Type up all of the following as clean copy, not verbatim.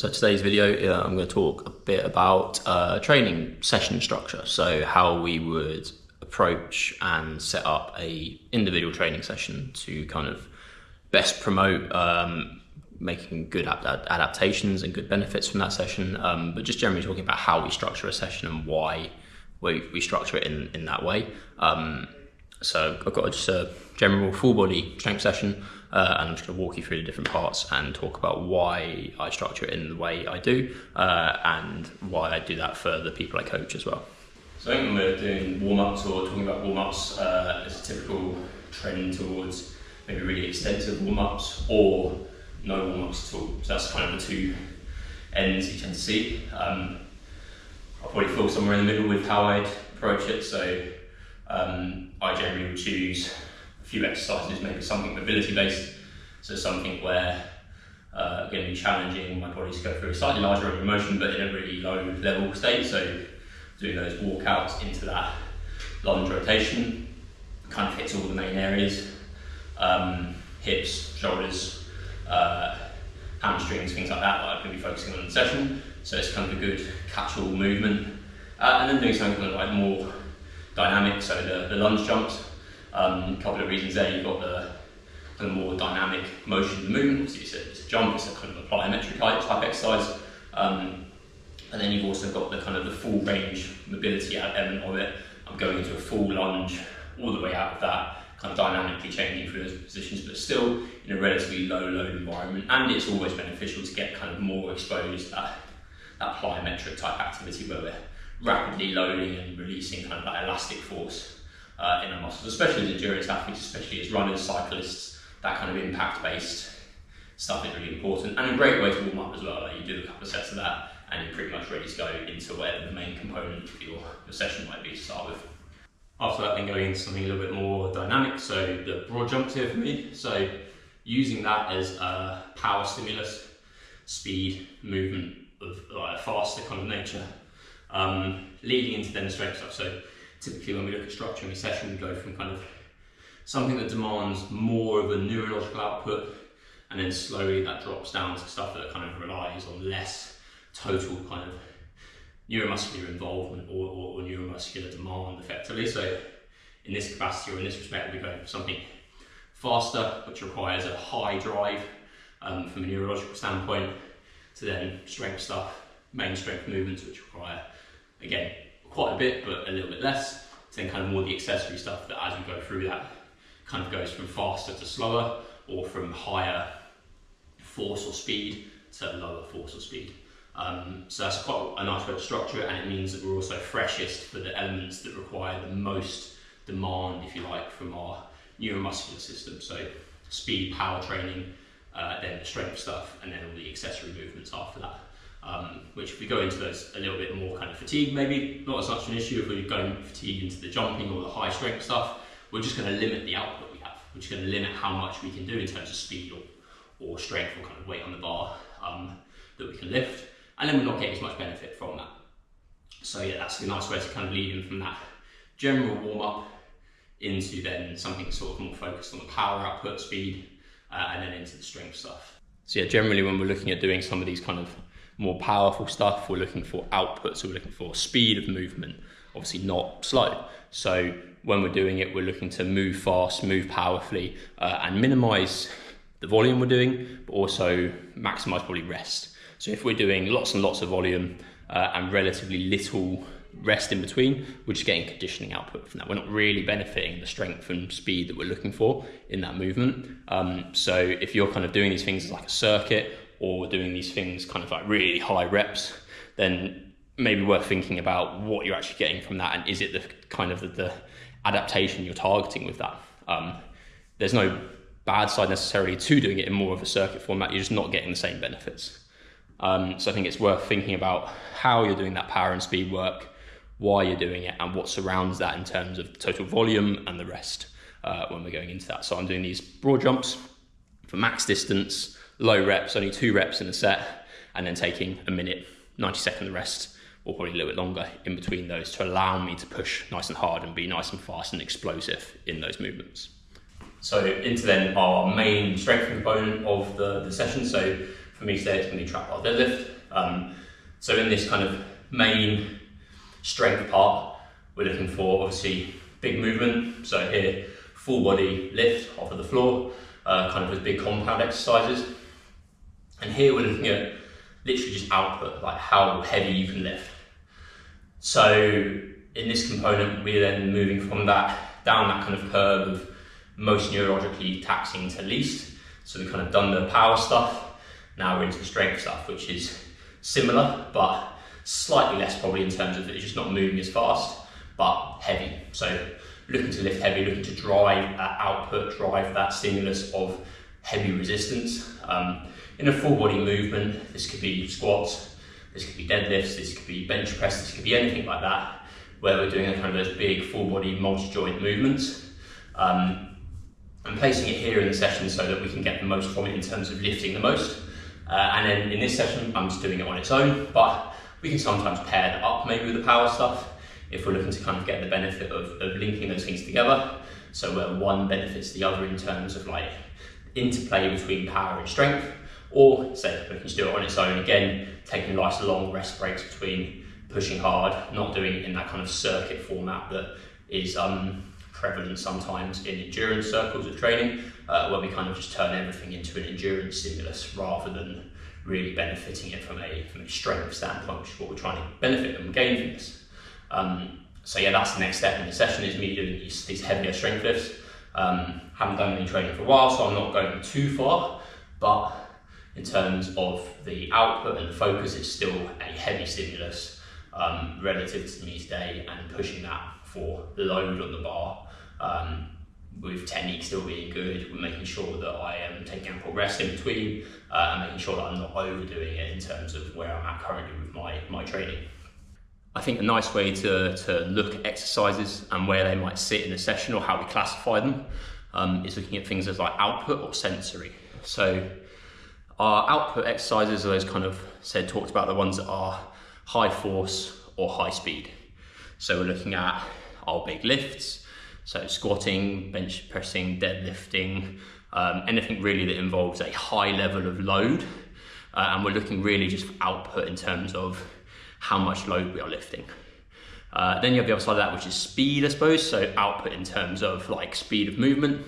So today's video, I'm going to talk a bit about training session structure. So how we would approach and set up a individual training session to kind of best promote making good adaptations and good benefits from that session. But just generally talking about how we structure a session and why we structure it in that way. So I've got just a general full body strength session, and I'm just going to walk you through the different parts and talk about why I structure it in the way I do, and why I do that for the people I coach as well. So I think when we're doing warm-ups or talking about warm-ups, there's a typical trend towards maybe really extensive warm-ups or no warm-ups at all. So that's kind of the two ends you tend to see. I'll probably fall somewhere in the middle with how I'd approach it. So I generally would choose a few exercises, maybe something mobility based, so something where going to be challenging my body to go through a slightly larger range of motion but in a really low level state. So doing those walkouts into that lunge rotation kind of hits all the main areas, hips, shoulders, hamstrings, things like that I'm going to be focusing on in the session. So it's kind of a good catch-all movement, and then doing something kind of like more dynamic, so the lunge jumps. A couple of reasons there. You've got the kind of more dynamic motion of the movement. Obviously it's a jump, it's a kind of a plyometric type exercise, and then you've also got the kind of the full range mobility element of it. I'm going into a full lunge all the way out of that, kind of dynamically changing through those positions, but still in a relatively low load environment. And it's always beneficial to get kind of more exposed to that plyometric type activity where we're rapidly loading and releasing kind of that elastic force in our muscles, especially as endurance athletes, especially as runners, cyclists. That kind of impact-based stuff is really important, and a great way to warm up as well. Like you do a couple of sets of that and you're pretty much ready to go into whatever the main component of your session might be to start with. After that, then going into something a little bit more dynamic, so the broad jumps here for me. So using that as a power stimulus, speed, movement of like a faster kind of nature, leading into then the strength stuff. So typically when we look at structuring a session, we go from kind of something that demands more of a neurological output, and then slowly that drops down to stuff that kind of relies on less total kind of neuromuscular involvement or neuromuscular demand effectively. So in this capacity or in this respect, we go for something faster, which requires a high drive from a neurological standpoint, to then strength stuff, main strength movements, which require, again, quite a bit, but a little bit less. To then kind of more the accessory stuff that as we go through that kind of goes from faster to slower, or from higher force or speed to lower force or speed. So that's quite a nice way to structure it, and it means that we're also freshest for the elements that require the most demand, if you like, from our neuromuscular system. So speed, power training, then the strength stuff, and then all the accessory movements after that. Which if we go into those a little bit more kind of fatigue, maybe not as much an issue. If we're going fatigue into the jumping or the high strength stuff, we're just going to limit the output we have. We're just going to limit how much we can do in terms of speed or strength or kind of weight on the bar that we can lift, and then we're not getting as much benefit from that. So yeah, that's a nice way to kind of lead in from that general warm-up into then something sort of more focused on the power output, speed, and then into the strength stuff. So yeah, generally when we're looking at doing some of these kind of more powerful stuff, we're looking for output, so we're looking for speed of movement, obviously not slow. So when we're doing it, we're looking to move fast, move powerfully, and minimize the volume we're doing, but also maximize probably rest. So if we're doing lots and lots of volume and relatively little rest in between, we're just getting conditioning output from that. We're not really benefiting the strength and speed that we're looking for in that movement. So if you're kind of doing these things as like a circuit, or doing these things kind of like really high reps, then maybe worth thinking about what you're actually getting from that, and is it the kind of the adaptation you're targeting with that. There's no bad side necessarily to doing it in more of a circuit format, you're just not getting the same benefits. So I think it's worth thinking about how you're doing that power and speed work, why you're doing it, and what surrounds that in terms of total volume and the rest when we're going into that. So I'm doing these broad jumps for max distance, low reps, only 2 reps in a set, and then taking a minute, 90-second rest, or probably a little bit longer in between those, to allow me to push nice and hard and be nice and fast and explosive in those movements. So into then our main strength component of the session. So for me today, it's going to be trap bar deadlift. So in this kind of main strength part, we're looking for obviously big movement. So here, full body lift off of the floor, kind of as big compound exercises. And here we're looking at literally just output, like how heavy you can lift. So in this component, we're then moving from that down that kind of curve of most neurologically taxing to least. So we've kind of done the power stuff. Now we're into the strength stuff, which is similar, but slightly less probably in terms of it's just not moving as fast, but heavy. So looking to lift heavy, looking to drive that output, drive that stimulus of heavy resistance. In a full body movement, this could be squats, this could be deadlifts, this could be bench press, this could be anything like that, where we're doing a kind of those big full body multi-joint movements. And placing it here in the session so that we can get the most from it in terms of lifting the most. And then in this session, I'm just doing it on its own, but we can sometimes pair that up maybe with the power stuff if we're looking to kind of get the benefit of linking those things together. So where one benefits the other in terms of like interplay between power and strength, or say we can just do it on its own, again, taking nice long rest breaks between pushing hard, not doing it in that kind of circuit format that is prevalent sometimes in endurance circles of training, where we kind of just turn everything into an endurance stimulus rather than really benefiting it from a strength standpoint, which is what we're trying to benefit and gain from this. So yeah, that's the next step in the session, is me doing these heavier strength lifts. Haven't done any training for a while, so I'm not going too far, but in terms of the output and the focus, it's still a heavy stimulus relative to me today, and pushing that for load on the bar, with technique still being good. We're making sure that I am taking ample rest in between, and making sure that I'm not overdoing it in terms of where I'm at currently with my training. I think a nice way to look at exercises and where they might sit in a session, or how we classify them, is looking at things as like output or sensory. So our output exercises are those kind of talked about, the ones that are high force or high speed. So we're looking at our big lifts, so squatting, bench pressing, deadlifting, anything really that involves a high level of load. And we're looking really just for output in terms of how much load we are lifting. Then you have the other side of that, which is speed, I suppose. So output in terms of like speed of movement.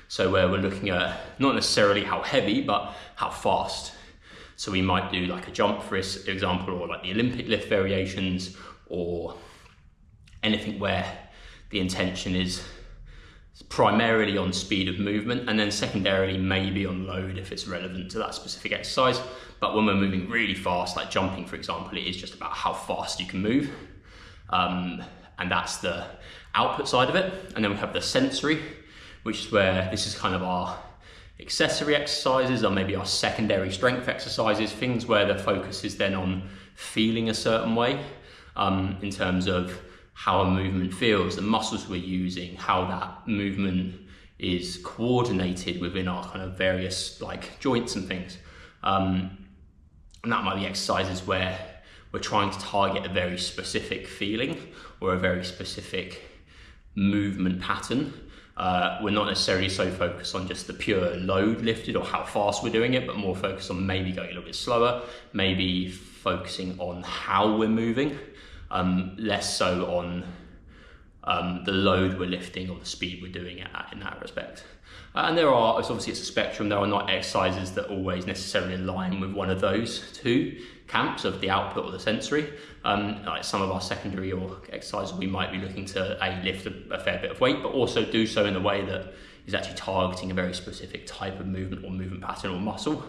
So where we're looking at not necessarily how heavy, but how fast. So we might do like a jump, for example, or like the Olympic lift variations, or anything where the intention is primarily on speed of movement, and then secondarily maybe on load if it's relevant to that specific exercise. But when we're moving really fast, like jumping for example, it is just about how fast you can move, and that's the output side of it. And then we have the sensory, which is where this is kind of our accessory exercises, or maybe our secondary strength exercises, things where the focus is then on feeling a certain way, in terms of how a movement feels, the muscles we're using, how that movement is coordinated within our kind of various like joints and things. And that might be exercises where we're trying to target a very specific feeling or a very specific movement pattern. We're not necessarily so focused on just the pure load lifted or how fast we're doing it, but more focused on maybe going a little bit slower, maybe focusing on how we're moving, less so on the load we're lifting or the speed we're doing it at in that respect. And it's a spectrum. There are not exercises that always necessarily align with one of those two camps of the output or the sensory. Like some of our secondary or exercises, we might be looking to lift a fair bit of weight, but also do so in a way that is actually targeting a very specific type of movement or movement pattern or muscle.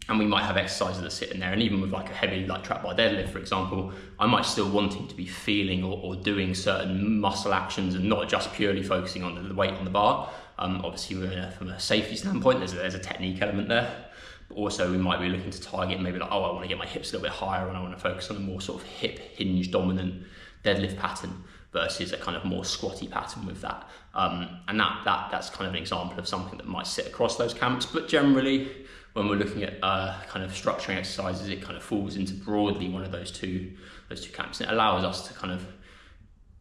And we might have exercises that sit in there, and even with like a heavy like trap bar deadlift, for example, I might still wanting to be feeling or doing certain muscle actions and not just purely focusing on the weight on the bar. Obviously, from a safety standpoint, there's a technique element there. But also we might be looking to target maybe like, I want to get my hips a little bit higher and I want to focus on a more sort of hip hinge dominant deadlift pattern versus a kind of more squatty pattern with that. And that's kind of an example of something that might sit across those camps. But generally, when we're looking at kind of structuring exercises, it kind of falls into broadly one of those two camps. And it allows us to kind of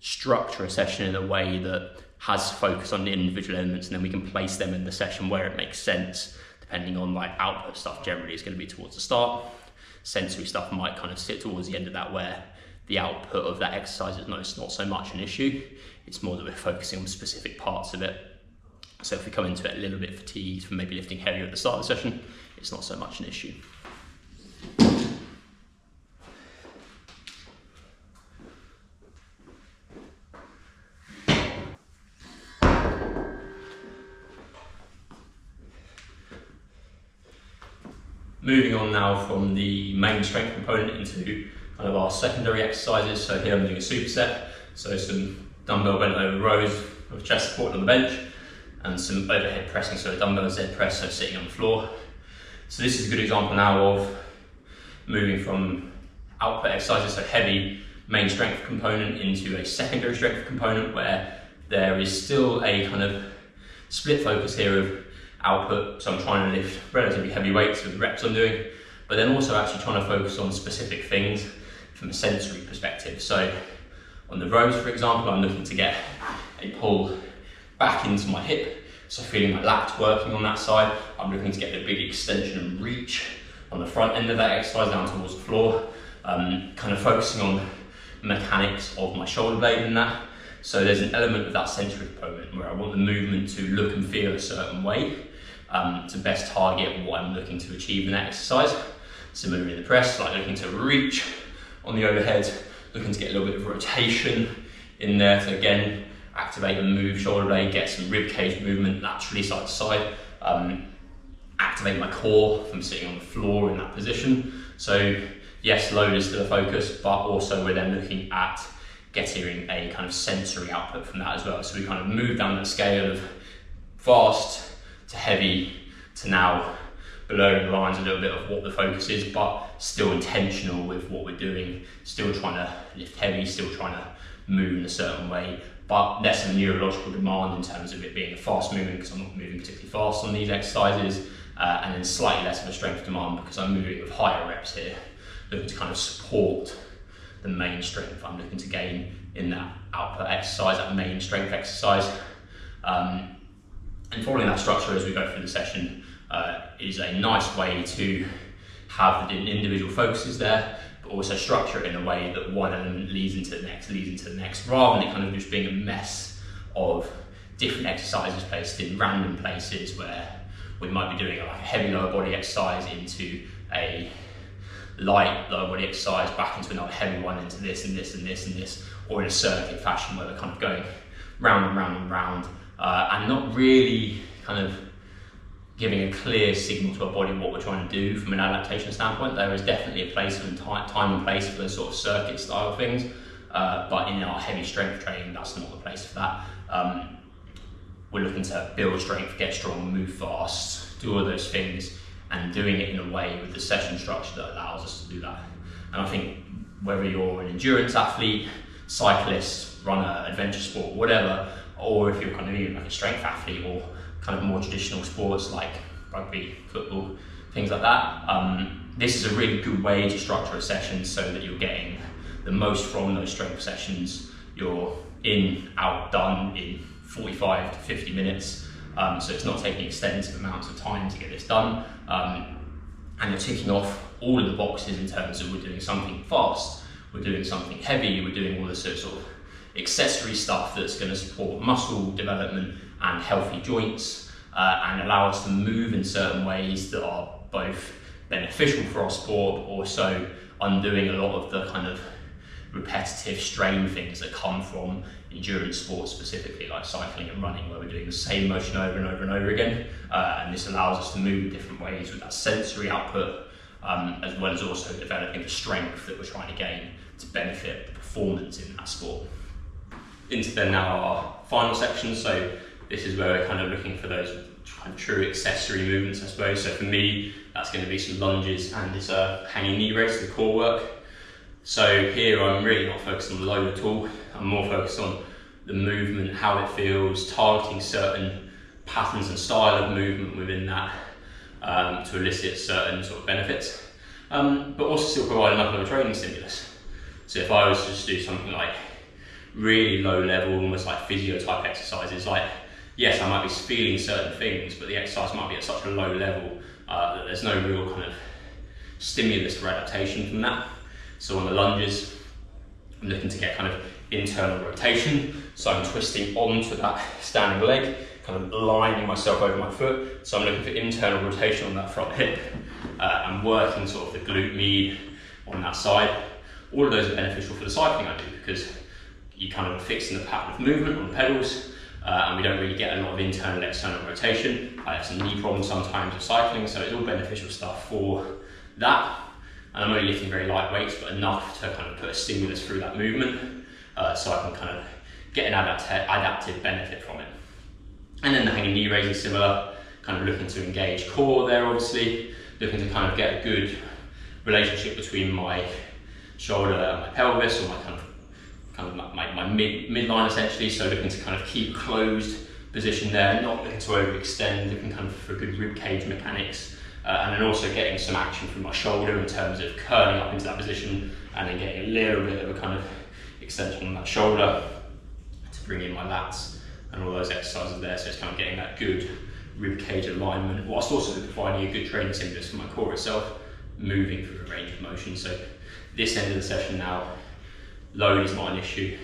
structure a session in a way that has focus on the individual elements, and then we can place them in the session where it makes sense, depending on like output stuff, generally is going to be towards the start. Sensory stuff might kind of sit towards the end of that, where the output of that exercise is not so much an issue. It's more that we're focusing on specific parts of it. So if we come into it a little bit fatigued from maybe lifting heavier at the start of the session, it's not so much an issue. Moving on now from the main strength component into kind of our secondary exercises. So here I'm doing a superset, so some dumbbell bent over rows with chest support on the bench, and some overhead pressing, so a dumbbell Z press, so sitting on the floor. So this is a good example now of moving from output exercises, so heavy main strength component, into a secondary strength component where there is still a kind of split focus here of output. So I'm trying to lift relatively heavy weights with the reps I'm doing, but then also actually trying to focus on specific things from a sensory perspective. So on the rows, for example, I'm looking to get a pull back into my hip, so feeling my lats working on that side. I'm looking to get the big extension and reach on the front end of that exercise down towards the floor, kind of focusing on mechanics of my shoulder blade in that. So there's an element of that sensory component where I want the movement to look and feel a certain way to best target what I'm looking to achieve in that exercise. Similarly in the press, like looking to reach on the overhead, looking to get a little bit of rotation in there to again activate and move shoulder blade, get some rib cage movement laterally side to side, activate my core from sitting on the floor in that position. So yes, load is still a focus, but also we're then looking at getting a kind of sensory output from that as well. So we kind of move down the scale of fast to heavy to now below the lines a little bit of what the focus is, but still intentional with what we're doing, still trying to lift heavy, still trying to move in a certain way, but less of a neurological demand in terms of it being a fast movement, because I'm not moving particularly fast on these exercises, and then slightly less of a strength demand because I'm moving with higher reps here, looking to kind of support the main strength I'm looking to gain in that output exercise, that main strength exercise. And following that structure as we go through the session is a nice way to have the individual focuses there, but also structure it in a way that one element leads into the next, rather than it kind of just being a mess of different exercises placed in random places where we might be doing like a heavy lower body exercise into a light lower body exercise, back into another heavy one, into this and this and this and this, or in a circuit fashion where we're kind of going round and round and round, and not really kind of giving a clear signal to our body what we're trying to do from an adaptation standpoint. There is definitely a place and time and place for those sort of circuit style things, but in our heavy strength training, that's not the place for that. We're looking to build strength, get strong, move fast, do all those things, and doing it in a way with the session structure that allows us to do that. And I think whether you're an endurance athlete, cyclist, runner, adventure sport, whatever, or if you're kind of even like a strength athlete or kind of more traditional sports like rugby, football, things like that, this is a really good way to structure a session so that you're getting the most from those strength sessions. You're in, out, done in 45 to 50 minutes. So it's not taking extensive amounts of time to get this done. And you're ticking off all of the boxes in terms of we're doing something fast, we're doing something heavy, we're doing all this sort of accessory stuff that's going to support muscle development and healthy joints, and allow us to move in certain ways that are both beneficial for our sport, but also undoing a lot of the kind of repetitive strain things that come from endurance sports, specifically like cycling and running, where we're doing the same motion over and over and over again, and this allows us to move in different ways with that sensory output, as well as also developing the strength that we're trying to gain to benefit the performance in that sport. Into then now our final section, so this is where we're kind of looking for those kind of true accessory movements, I suppose. So for me, that's going to be some lunges and this hanging knee raise, the core work. So here I'm really not focused on the load at all. I'm more focused on the movement, how it feels, targeting certain patterns and style of movement within that to elicit certain sort of benefits, but also still provide enough of a training stimulus. So if I was to just do something like really low level, almost like physio type exercises, like yes, I might be feeling certain things, but the exercise might be at such a low level that there's no real kind of stimulus for adaptation from that. So on the lunges, I'm looking to get kind of internal rotation. So I'm twisting onto that standing leg, kind of lining myself over my foot. So I'm looking for internal rotation on that front hip and working sort of the glute med on that side. All of those are beneficial for the cycling I do, because you kind of fixing the pattern of movement on the pedals, and we don't really get a lot of internal external rotation. I have some knee problems sometimes with cycling, so it's all beneficial stuff for that. And I'm only lifting very light weights, but enough to kind of put a stimulus through that movement, so I can kind of get an adaptive benefit from it. And then the hanging knee raise is similar, kind of looking to engage core there, obviously, looking to kind of get a good relationship between my shoulder and my pelvis, or my my midline essentially. So looking to kind of keep closed position there, not looking to overextend, looking kind of for good rib cage mechanics, and then also getting some action from my shoulder in terms of curling up into that position, and then getting a little bit of a kind of extension on that shoulder to bring in my lats and all those exercises there. So it's kind of getting that good rib cage alignment, whilst also providing a good training stimulus for my core itself, moving through a range of motion. So this end of the session now, load is not an issue.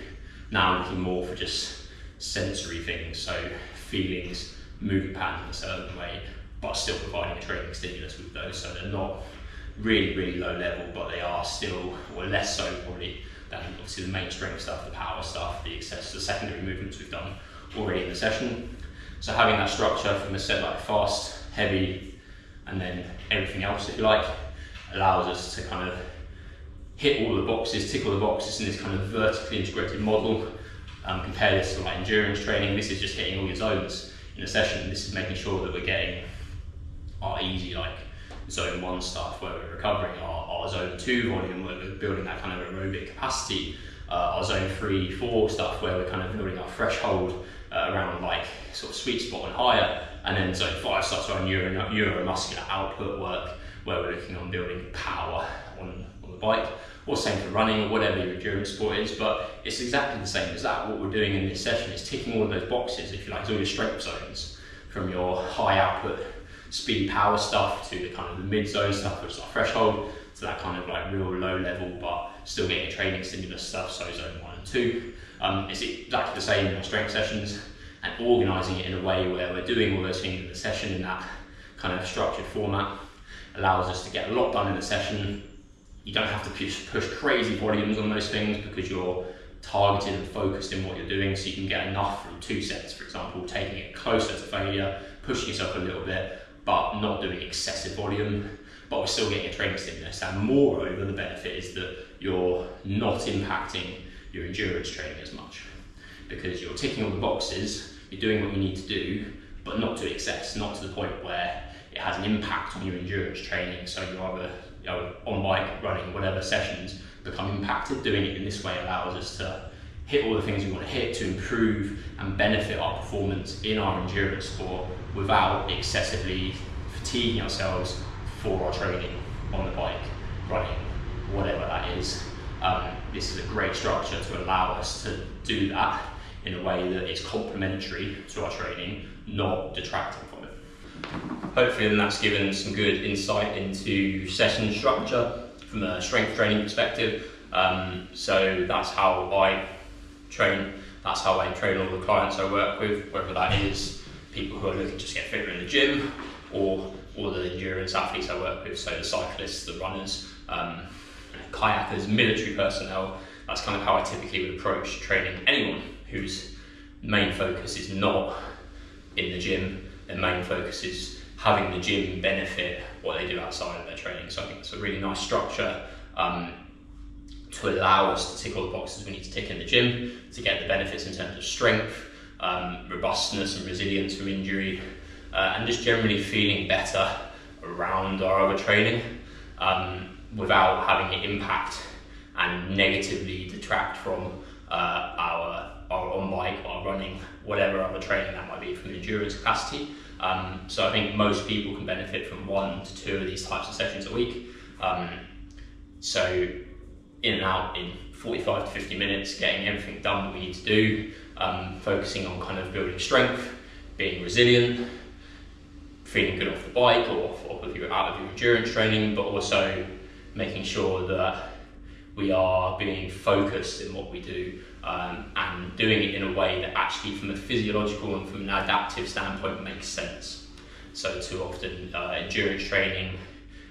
Now I'm looking more for just sensory things, so feelings, moving patterns in a certain way, but still providing a training stimulus with those. So they're not really low level, but they are still, or less so probably than obviously the main strength stuff, the power stuff, the secondary movements we've done already in the session. So having that structure from a set like fast, heavy, and then everything else, if you like, allows us to kind of hit all the boxes, tick all the boxes in this kind of vertically integrated model. Compare this to like endurance training. This is just hitting all your zones in a session. This is making sure that we're getting our easy like zone 1 stuff where we're recovering, our zone 2 volume where we're building that kind of aerobic capacity, our zone 3, 4 stuff where we're kind of building our threshold around like sort of sweet spot and higher, and then zone 5 starts our neuromuscular output work where we're looking on building power on the bike, or same for running or whatever your endurance sport is. But it's exactly the same as that. What we're doing in this session is ticking all of those boxes, if you like, all your strength zones, from your high output speed power stuff to the kind of the mid zone stuff, which is our threshold, to that kind of like real low level but still getting a training stimulus stuff, so zone 1 and 2. It's exactly the same in our strength sessions, and organising it in a way where we're doing all those things in the session in that kind of structured format allows us to get a lot done in the session. You don't have to push crazy volumes on those things because you're targeted and focused in what you're doing, so you can get enough from 2 sets, for example, taking it closer to failure, pushing yourself a little bit, but not doing excessive volume, but we're still getting a training stimulus. And moreover, the benefit is that you're not impacting your endurance training as much, because you're ticking all the boxes, you're doing what you need to do, but not to excess, not to the point where it has an impact on your endurance training. So you're either on bike, running, whatever sessions become impacted. Doing it in this way allows us to hit all the things we want to hit to improve and benefit our performance in our endurance sport without excessively fatiguing ourselves for our training on the bike, running, whatever that is. This is a great structure to allow us to do that in a way that is complementary to our training, not detracting from it. Hopefully then that's given some good insight into session structure from a strength training perspective. So that's how I train. That's how I train all the clients I work with, whether that is people who are looking to just get fitter in the gym, or the endurance athletes I work with, so the cyclists, the runners, kayakers, military personnel. That's kind of how I typically would approach training anyone whose main focus is not in the gym. Their main focus is having the gym benefit what they do outside of their training. So I think it's a really nice structure to allow us to tick all the boxes we need to tick in the gym to get the benefits in terms of strength, robustness and resilience from injury, and just generally feeling better around our other training without having it impact and negatively detract from our on-bike, our running, whatever other training that might be from endurance capacity. So I think most people can benefit from 1 to 2 of these types of sessions a week. So in and out in 45 to 50 minutes, getting everything done that we need to do, focusing on kind of building strength, being resilient, feeling good off the bike or if you're out of your endurance training, but also making sure that we are being focused in what we do, and doing it in a way that actually from a physiological and from an adaptive standpoint makes sense. So too often endurance training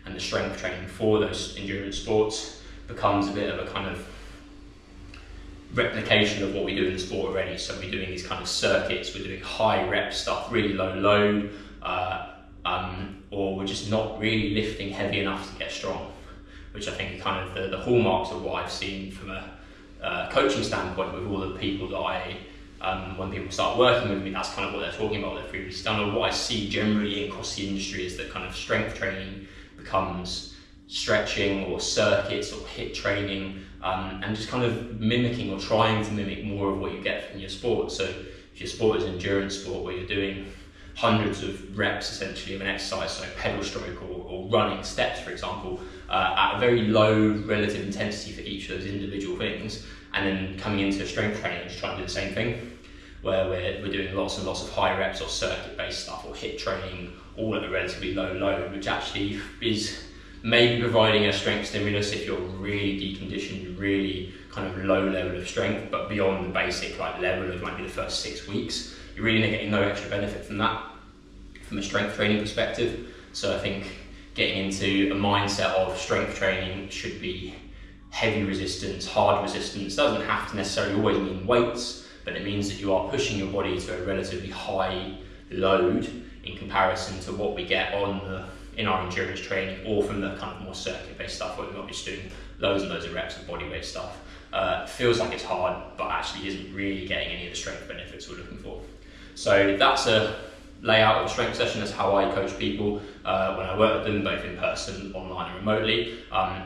and the strength training for those endurance sports becomes a bit of a kind of replication of what we do in the sport already. So we're doing these kind of circuits, we're doing high rep stuff, really low load, or we're just not really lifting heavy enough to get strong, which I think are kind of the hallmarks of what I've seen from a coaching standpoint with all the people that when people start working with me, that's kind of what they're talking about, they're previously done. Or what I see generally across the industry is that kind of strength training becomes stretching or circuits or HIIT training, and just kind of mimicking or trying to mimic more of what you get from your sport. So if your sport is an endurance sport where you're doing hundreds of reps essentially of an exercise, so pedal stroke or running steps, for example, at a very low relative intensity for each of those individual things, and then coming into strength training just trying to do the same thing, where we're doing lots and lots of high reps or circuit-based stuff or HIIT training, all at a relatively low load, which actually is maybe providing a strength stimulus if you're really deconditioned, really kind of low level of strength, but beyond the basic level of maybe the first 6 weeks, you're really getting no extra benefit from that from a strength training perspective. So I think getting into a mindset of strength training should be heavy resistance, hard resistance. Doesn't have to necessarily always mean weights, but it means that you are pushing your body to a relatively high load in comparison to what we get in our endurance training, or from the kind of more circuit-based stuff where we're not just doing loads and loads of reps of bodyweight stuff. Feels like it's hard, but actually isn't really getting any of the strength benefits we're looking for. So that's a layout of a strength session. That's how I coach people when I work with them, both in person, online and remotely.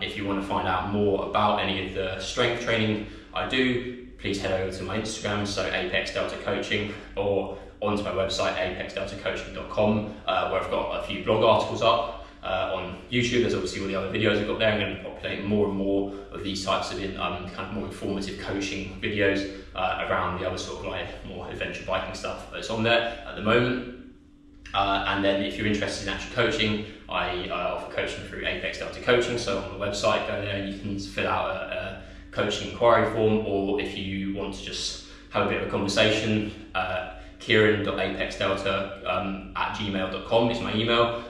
If you want to find out more about any of the strength training I do, please head over to my Instagram, so Apex Delta Coaching, or onto my website, apexdeltacoaching.com, where I've got a few blog articles up. On YouTube, there's obviously all the other videos I've got there. I'm going to populate more and more of these types of kind of more informative coaching videos around the other sort of more adventure biking stuff that's on there at the moment. And then if you're interested in actual coaching, I offer coaching through Apex Delta Coaching. So on the website, go there and you can fill out a coaching inquiry form, or if you want to just have a bit of a conversation, kieran.apexdelta@gmail.com is my email,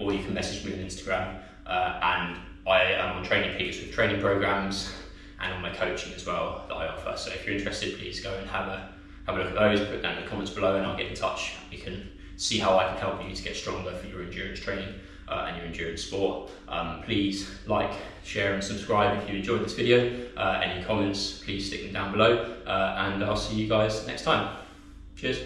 or you can message me on Instagram, and I am on Training Peaks with training programs and on my coaching as well that I offer. So if you're interested, please go and have a look at those, put down in the comments below and I'll get in touch. You can see how I can help you to get stronger for your endurance training and your endurance sport. Please like, share and subscribe if you enjoyed this video. Any comments, please stick them down below, and I'll see you guys next time. Cheers.